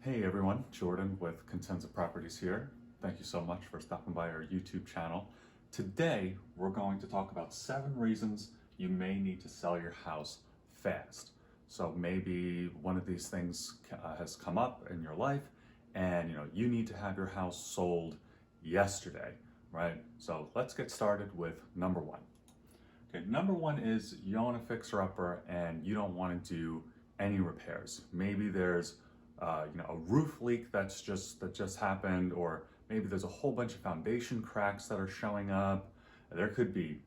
Hey everyone, Jordan with Consensus Properties here. Thank you so much for stopping by our YouTube channel. Today, we're going to talk about 7 reasons you may need to sell your house fast. So maybe one of these things has come up in your life and you need to have your house sold yesterday, right? So let's get started with number 1. Okay, number 1 is you own a fixer-upper and you don't want to do any repairs. Maybe there's a roof leak that just happened, or maybe there's a whole bunch of foundation cracks that are showing up. There could be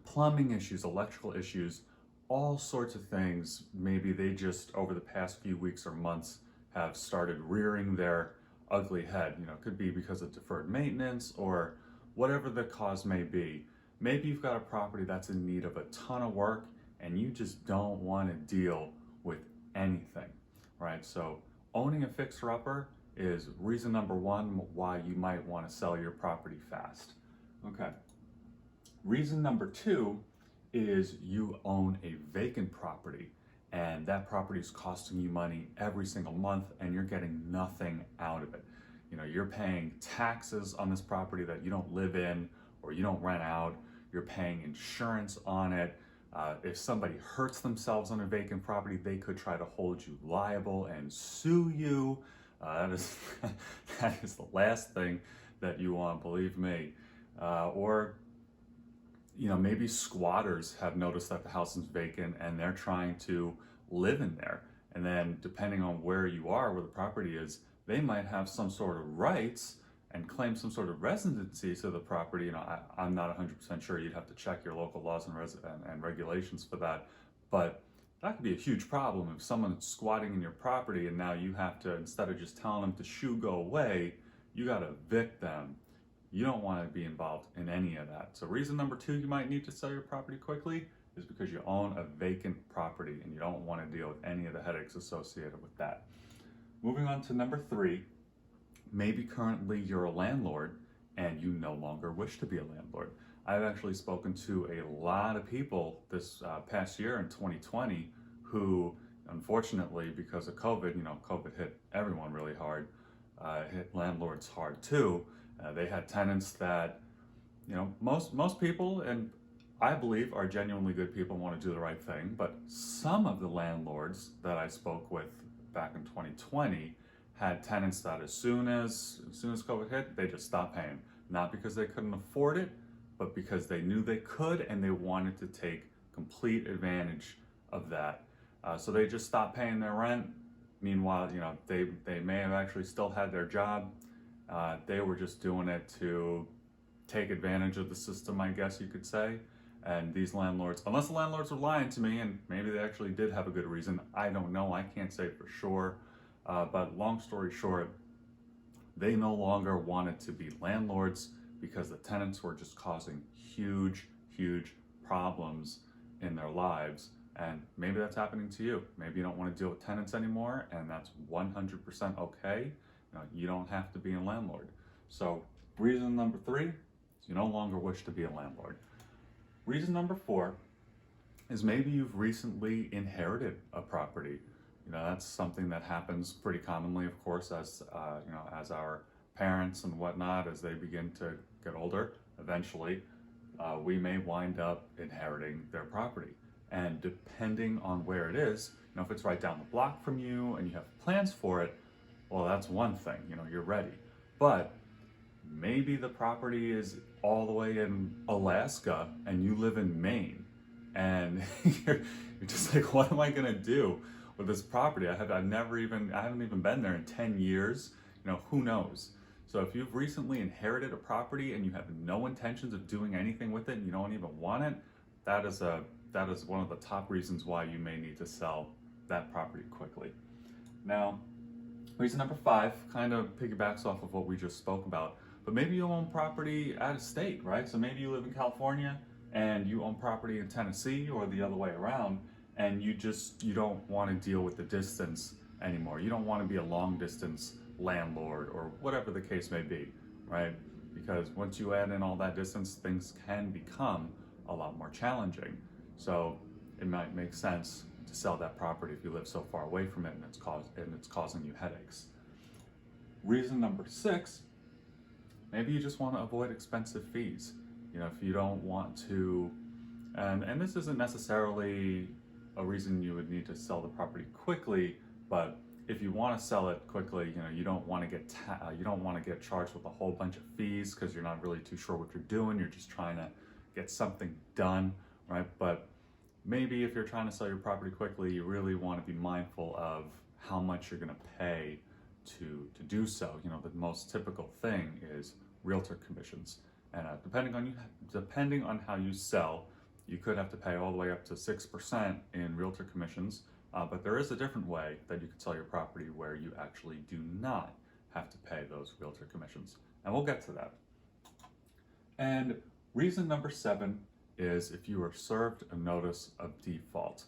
plumbing issues, electrical issues, all sorts of things. Maybe they just over the past few weeks or months have started rearing their ugly head. It could be because of deferred maintenance or whatever the cause may be. Maybe you've got a property that's in need of a ton of work and you just don't want to deal with anything, right? So owning a fixer-upper is reason number 1 why you might want to sell your property fast. Okay. Reason number 2 is you own a vacant property and that property is costing you money every single month and you're getting nothing out of it. You're paying taxes on this property that you don't live in or you don't rent out. You're paying insurance on it. If somebody hurts themselves on a vacant property, they could try to hold you liable and sue you. That is the last thing that you want, believe me. Or maybe squatters have noticed that the house is vacant and they're trying to live in there. And then depending on where you are, where the property is, they might have some sort of rights and claim some sort of residency to the property. I'm not 100% sure. You'd have to check your local laws and regulations for that. But that could be a huge problem if someone's squatting in your property and now you have to, instead of just telling them to shoo, go away, you got to evict them. You don't want to be involved in any of that. So reason number 2 you might need to sell your property quickly is because you own a vacant property and you don't want to deal with any of the headaches associated with that. Moving on to number 3, maybe currently you're a landlord and you no longer wish to be a landlord. I've actually spoken to a lot of people this past year in 2020 who, unfortunately, because of COVID, COVID hit everyone really hard, hit landlords hard too. They had tenants that, most people, and I believe are genuinely good people and want to do the right thing, but some of the landlords that I spoke with back in 2020 had tenants that as soon as COVID hit, they just stopped paying. Not because they couldn't afford it, but because they knew they could and they wanted to take complete advantage of that. So they just stopped paying their rent. Meanwhile, they may have actually still had their job. They were just doing it to take advantage of the system, I guess you could say. And these landlords, unless the landlords were lying to me and maybe they actually did have a good reason, I don't know, I can't say for sure. But long story short, they no longer wanted to be landlords because the tenants were just causing huge problems in their lives. And maybe that's happening to you. Maybe you don't want to deal with tenants anymore, and that's 100% okay. You don't have to be a landlord. So reason number 3 is you no longer wish to be a landlord. Reason number 4 is maybe you've recently inherited a property. That's something that happens pretty commonly, of course, as as our parents and whatnot, as they begin to get older, eventually, we may wind up inheriting their property. And depending on where it is, if it's right down the block from you and you have plans for it, well, that's one thing, you're ready. But maybe the property is all the way in Alaska and you live in Maine, and you're just like, what am I gonna do with this property? I haven't even been there in 10 years. Who knows? So if you've recently inherited a property and you have no intentions of doing anything with it and you don't even want it, that is one of the top reasons why you may need to sell that property quickly. Now, reason number 5 kind of piggybacks off of what we just spoke about, but maybe you own property out of state, right? So maybe you live in California and you own property in Tennessee or the other way around, and you don't want to deal with the distance anymore. You don't want to be a long distance landlord or whatever the case may be, right? Because once you add in all that distance, things can become a lot more challenging. So it might make sense to sell that property if you live so far away from it and it's causing you headaches. Reason number 6, maybe you just want to avoid expensive fees. You know, if you don't want to, and this isn't necessarily a reason you would need to sell the property quickly, but if you want to sell it quickly, you know, you don't want to get charged with a whole bunch of fees because you're not really too sure what you're doing. You're just trying to get something done, right? But maybe if you're trying to sell your property quickly, you really want to be mindful of how much you're going to pay to do so. You know, the most typical thing is realtor commissions, and depending on how you sell, you could have to pay all the way up to 6% in realtor commissions. But there is a different way that you can sell your property where you actually do not have to pay those realtor commissions, and we'll get to that. And reason number 7 is if you are served a notice of default,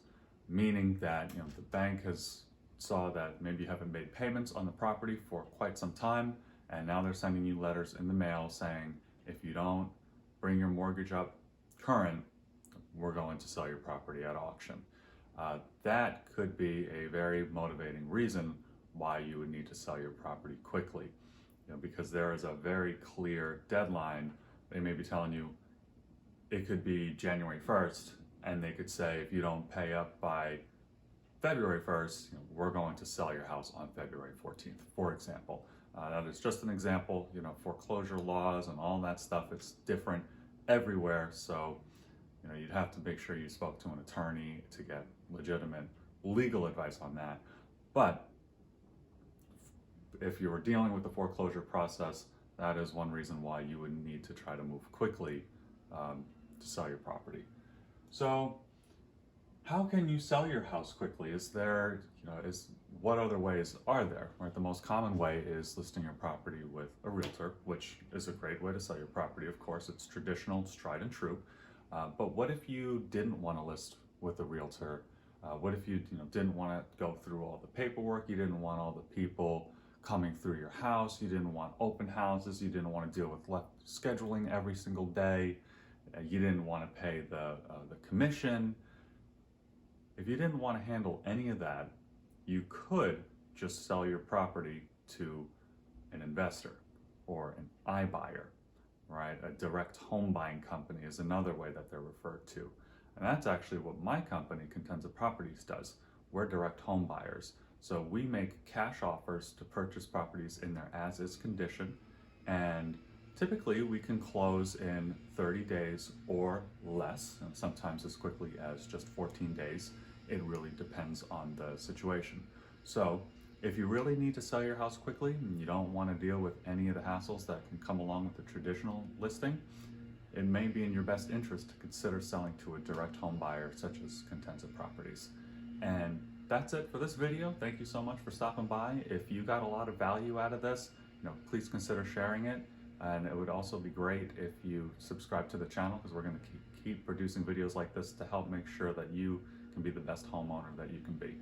meaning that, you know, the bank has saw that maybe you haven't made payments on the property for quite some time, and now they're sending you letters in the mail saying, if you don't bring your mortgage up current, we're going to sell your property at auction. That could be a very motivating reason why you would need to sell your property quickly, you know, because there is a very clear deadline. They may be telling you it could be January 1st, and they could say, if you don't pay up by February 1st, you know, we're going to sell your house on February 14th, for example. That is just an example. You know, foreclosure laws and all that stuff, it's different everywhere. So, you know, you'd have to make sure you spoke to an attorney to get legitimate legal advice on that. But if you were dealing with the foreclosure process, that is one reason why you would need to try to move quickly to sell your property. So how can you sell your house quickly? What other ways are there, right? The most common way is listing your property with a realtor, which is a great way to sell your property. Of course, it's traditional, it's tried and true. But what if you didn't want to list with a realtor? What if you didn't want to go through all the paperwork? You didn't want all the people coming through your house. You didn't want open houses. You didn't want to deal with scheduling every single day. You didn't want to pay the commission. If you didn't want to handle any of that, you could just sell your property to an investor or an iBuyer, right? A direct home buying company is another way that they're referred to. And that's actually what my company, Contenza Properties, does. We're direct home buyers. So we make cash offers to purchase properties in their as-is condition, and typically we can close in 30 days or less, and sometimes as quickly as just 14 days. It really depends on the situation. So if you really need to sell your house quickly and you don't want to deal with any of the hassles that can come along with the traditional listing, it may be in your best interest to consider selling to a direct home buyer such as Contenza Properties. And that's it for this video. Thank you so much for stopping by. If you got a lot of value out of this, please consider sharing it. And it would also be great if you subscribe to the channel, because we're going to keep producing videos like this to help make sure that you can be the best homeowner that you can be.